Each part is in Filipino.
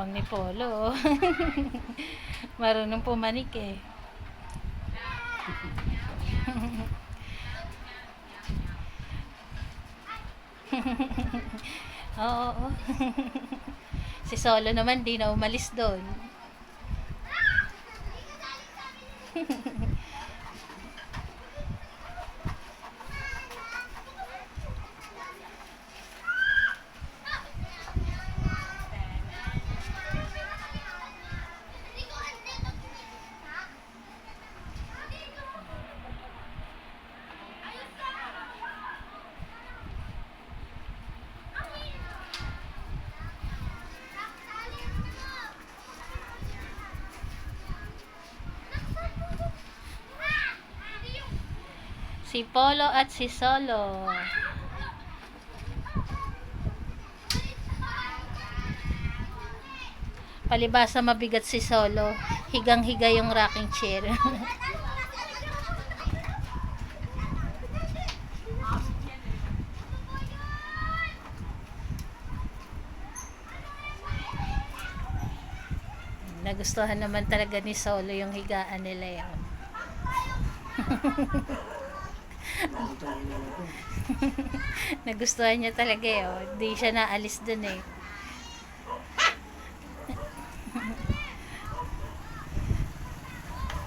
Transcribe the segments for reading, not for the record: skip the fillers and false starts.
Yabang ni Polo. Marunong pumanik eh. Oo. Si Solo naman di na umalis doon. Si Polo at si Solo. Palibasa mabigat si Solo. Higang-higa yung rocking chair. Nagustuhan naman talaga ni Solo yung higaan nila yun. Nagustuhan niya talaga eh. Oh. Hindi siya naalis dun eh.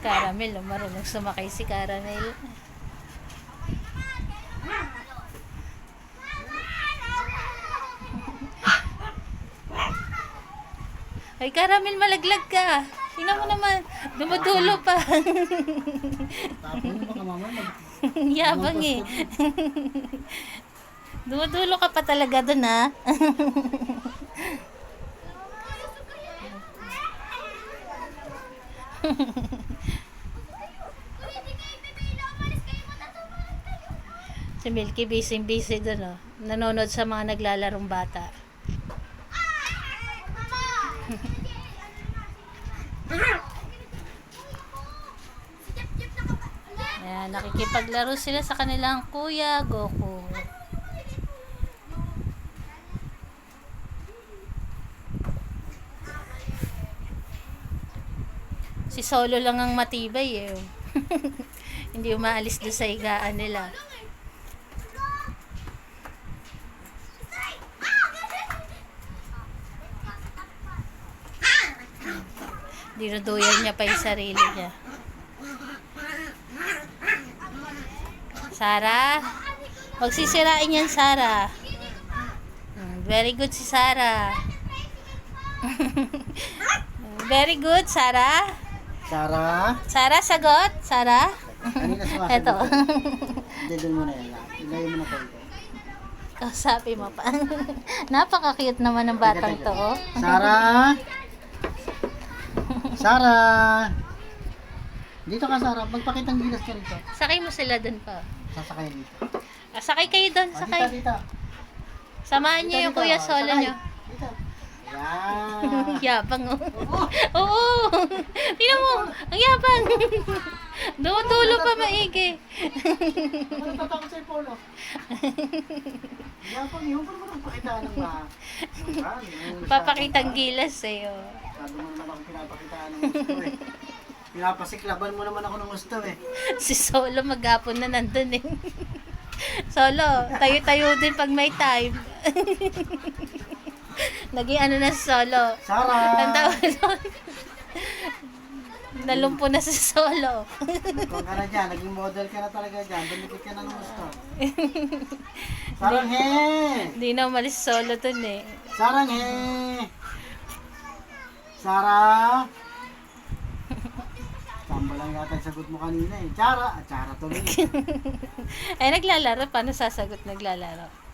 Caramel, oh, marunong sumakay si Caramel. Ay, Caramel, malaglag ka. Tingnan mo naman, dumudulo pa. Tapos baka mamaya Yabang eh. Dumudulo ka pa talaga dun ha. Si Milky busy dun oh. Nanonood sa mga naglalarong bata. Ayan, nakikipaglaro sila sa kanilang Kuya Goku. Si Solo lang ang matibay eh. Hindi umaalis doon sa higaan nila. Dinuduyan niya pa yung sarili niya. Sarah, huwag sisirain yan, Sarah. Very good si Sarah. Very good, Sarah. Sarah? Sarah, sagot. Sarah. Kanina sumasagot. Eto. Hindi, doon muna yan. Ilagay mo na konti. Kausapin mo pa. Napaka-cute naman ng batang to. Oh. Sarah? Sarah? Dito ka, Sarah. Magpakitang gilas ka rito. Sakay mo sila dun pa. Sasakay dito. Sakay kayo dun, O, sakay. dito. Samahan niyo yung Kuya Solo Sakay. niyo. Dito. Yan. Yabang oh. Oo. Tingnan mo, ang yabang. Dumudulo pa maigi. Ano natatakot sa'yo, Polo? Yapang yun. Paano mo nang pakitaan ng mga... Papakitang gilas eh. Oh. Sabi mo naman akong pinapakitaan ng gusto eh. Pinapasiklaban mo naman ako ng gusto eh. Si Solo maghapon na nandun eh. Solo, tayo-tayo din pag may time. Naging ano na si Solo. Sarah! Ang tawag doon. Nalumpo na si Solo. Kung ka na dyan, naging model ka na talaga dyan. Dumikit ka na ng gusto. Sarang he! Hindi na umalis si Solo dun eh. Sarang he! Sarah! Tamba lang yata yung sagot mo kanina eh. Chara! Chara tuloy. Ay, naglalaro. Paano sasagot naglalaro?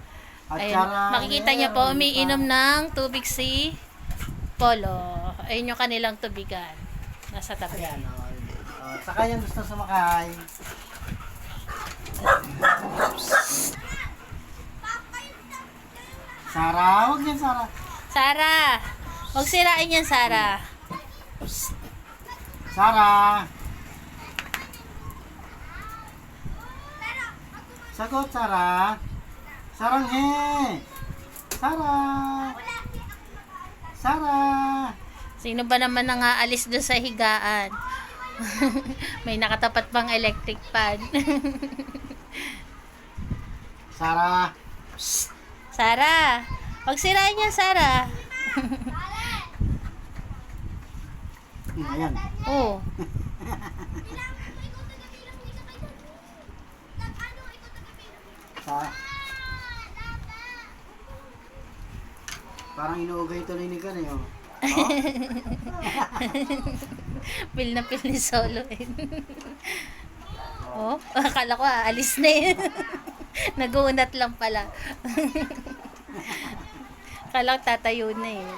At Ayun, Chara, makikita niyo po, umiinom ng tubig si Polo. Ayun yung kanilang tubigan. Nasa tabi. Ayan, saka yung gusto sumakay. Sarah, huwag yan Sarah. Sarah! Huwag sirain yan, Sarah. Sarah! Sagot, Sarah. Sarang he! Sarah! Sarah! Sino ba naman nang aalis doon sa higaan? May nakatapat pang electric fan. Sarah! Sarah! Pag sirain niya, Sarah. Ayan. Oh. Sarah. Parang inuugay tuloy ni Kan eh. Oh. Pil na pil ni Solo eh. Oh, akala ko aalis na eh. Nag-uunat lang pala. Akala ko tatayo na eh.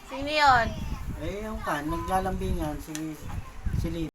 Sino yun? Eh, yung Kan, naglalambingan si Lito.